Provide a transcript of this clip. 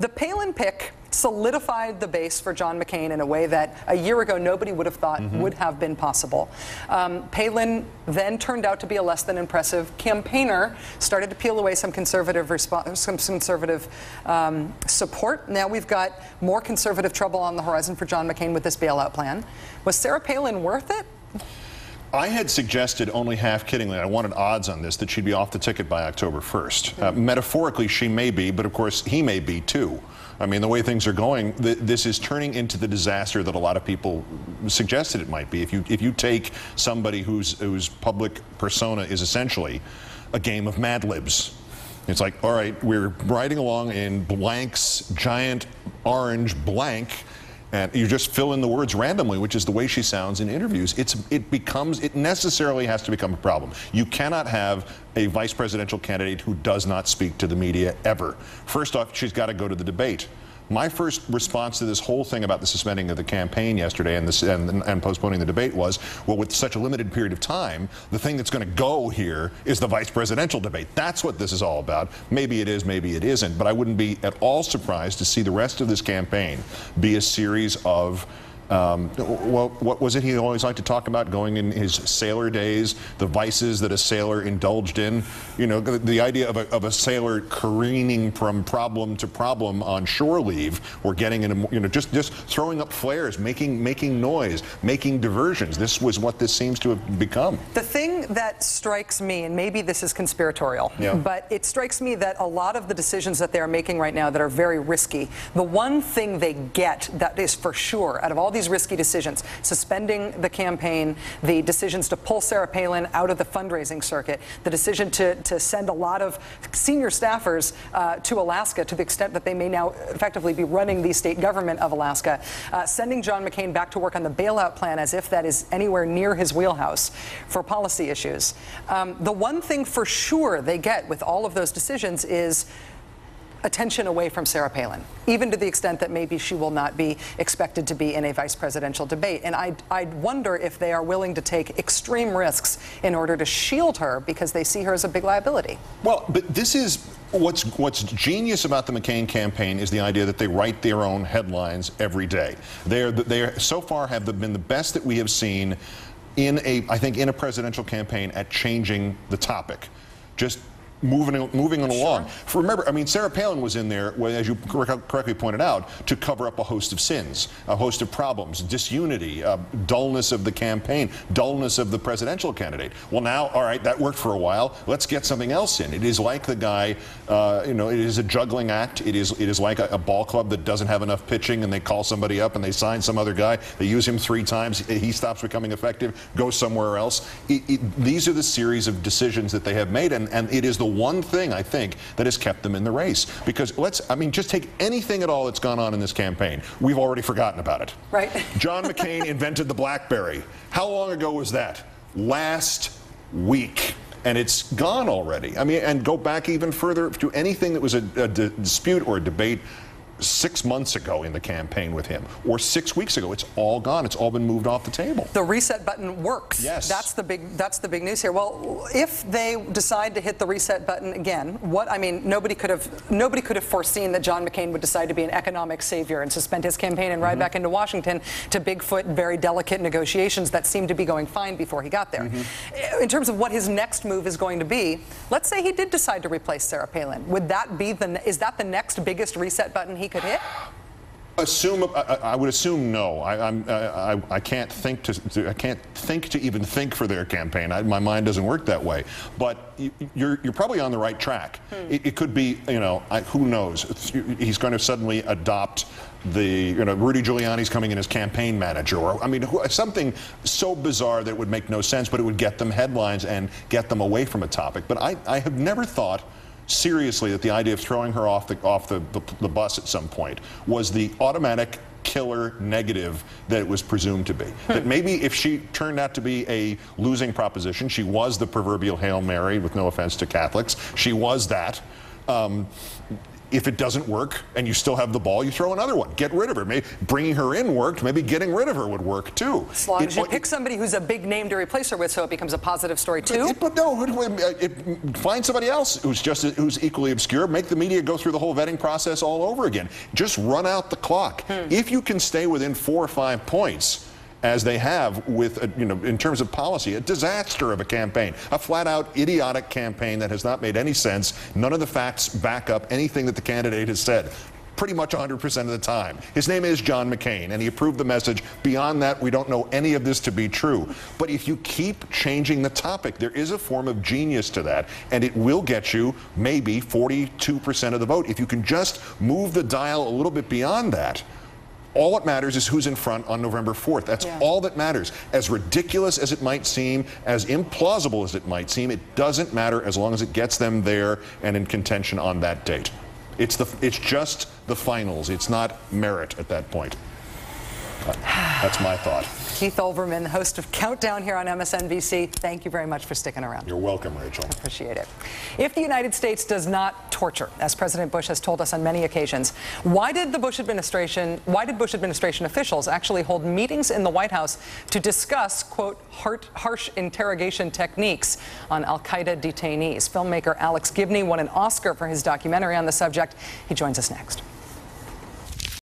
The Palin pick solidified the base for John McCain in a way that a year ago nobody would have thought would have been possible. Palin then turned out to be a less than impressive campaigner, started to peel away some conservative support. Now we've got more conservative trouble on the horizon for John McCain with this bailout plan. Was Sarah Palin worth it? I had suggested, only half kiddingly, I wanted odds on this, that she'd be off the ticket by October 1st. Metaphorically, she may be, but of course, he may be too. I mean, the way things are going, this is turning into the disaster that a lot of people suggested it might be. If you take somebody whose public persona is essentially a game of Mad Libs. It's like, all right, we're riding along in blank's giant orange blank, and you just fill in the words randomly, which is the way she sounds in interviews. It necessarily has to become a problem. You cannot have a vice presidential candidate who does not speak to the media ever. First off, she's got to go to the debate. My first response to this whole thing about the suspending of the campaign yesterday and postponing the debate was, well, with such a limited period of time, the thing that's going to go here is the vice presidential debate. That's what this is all about. Maybe it is, maybe it isn't. But I wouldn't be at all surprised to see the rest of this campaign be a series of well, what was it he always liked to talk about, going in his sailor days, the vices that a sailor indulged in? You know, the idea of a sailor careening from problem to problem on shore leave, or getting in a, you know, just throwing up flares, making noise, making diversions. This was what this seems to have become. The thing that strikes me, and maybe this is conspiratorial, but it strikes me that a lot of the decisions that they're making right now that are very risky, the one thing they get that is for sure out of all these risky decisions, suspending the campaign, the decisions to pull Sarah Palin out of the fundraising circuit, the decision to send a lot of senior staffers to Alaska to the extent that they may now effectively be running the state government of Alaska, sending John McCain back to work on the bailout plan as if that is anywhere near his wheelhouse for policy issues. The one thing for sure they get with all of those decisions is attention away from Sarah Palin, even to the extent that maybe she will not be expected to be in a vice presidential debate. And I'd wonder if they are willing to take extreme risks in order to shield her because they see her as a big liability. Well, but this is what's genius about the McCain campaign is the idea that they write their own headlines every day. They so far have been the best that we have seen I think in a presidential campaign at changing the topic. Just moving it along. Remember, I mean, Sarah Palin was in there, as you correctly pointed out, to cover up a host of sins, a host of problems, disunity, dullness of the campaign, dullness of the presidential candidate. Well, now, all right, that worked for a while. Let's get something else in. It is like the guy, you know, it is a juggling act. It is like a ball club that doesn't have enough pitching, and they call somebody up and they sign some other guy. They use him 3 times. He stops becoming effective, goes somewhere else. These are the series of decisions that they have made, and it is the one thing, I think, that has kept them in the race. Because I mean, just take anything at all that's gone on in this campaign. We've already forgotten about it. Right. John McCain invented the BlackBerry. How long ago was that? Last week. And it's gone already. I mean, and go back even further to anything that was a dispute or a debate 6 months ago in the campaign with him, or 6 weeks ago. It's all gone. It's all been moved off the table. The reset button works. Yes. That's the big news here. Well, if they decide to hit the reset button again, nobody could have foreseen that John McCain would decide to be an economic savior and suspend his campaign and ride back into Washington to Bigfoot, very delicate negotiations that seemed to be going fine before he got there. In terms of what his next move is going to be, let's say he did decide to replace Sarah Palin. Would that be is that the next biggest reset button he could hit? I would assume no. I can't think to even think for their campaign. My mind doesn't work that way. But you're probably on the right track. It could be, you know, who knows? He's going to suddenly adopt Rudy Giuliani's coming in as campaign manager, or I mean, something so bizarre that it would make no sense, but it would get them headlines and get them away from a topic. But I have never thought seriously that the idea of throwing her off the bus at some point was the automatic killer negative that it was presumed to be. That maybe if she turned out to be a losing proposition, she was the proverbial Hail Mary, with no offense to Catholics, she was that. If it doesn't work and you still have the ball, you throw another one. Get rid of her. Maybe bringing her in worked. Maybe getting rid of her would work too. As long as you pick somebody who's a big name to replace her with, so it becomes a positive story too. But no, find somebody else who's equally obscure. Make the media go through the whole vetting process all over again. Just run out the clock. If you can stay within 4 or 5 points, as they have with, in terms of policy, a disaster of a campaign, a flat-out idiotic campaign that has not made any sense. None of the facts back up anything that the candidate has said. Pretty much 100% of the time. His name is John McCain, and he approved the message. Beyond that, we don't know any of this to be true. But if you keep changing the topic, there is a form of genius to that, and it will get you maybe 42% of the vote. If you can just move the dial a little bit beyond that, all that matters is who's in front on November 4th. That's all that matters. As ridiculous as it might seem, as implausible as it might seem, it doesn't matter as long as it gets them there and in contention on that date. It's just the finals. It's not merit at that point. That's my thought. Keith Olbermann, the host of Countdown here on MSNBC. Thank you very much for sticking around. You're welcome, Rachel. I appreciate it. If the United States does not torture, as President Bush has told us on many occasions, why did Bush administration officials actually hold meetings in the White House to discuss, quote, harsh interrogation techniques on al-Qaeda detainees? Filmmaker Alex Gibney won an Oscar for his documentary on the subject. He joins us next.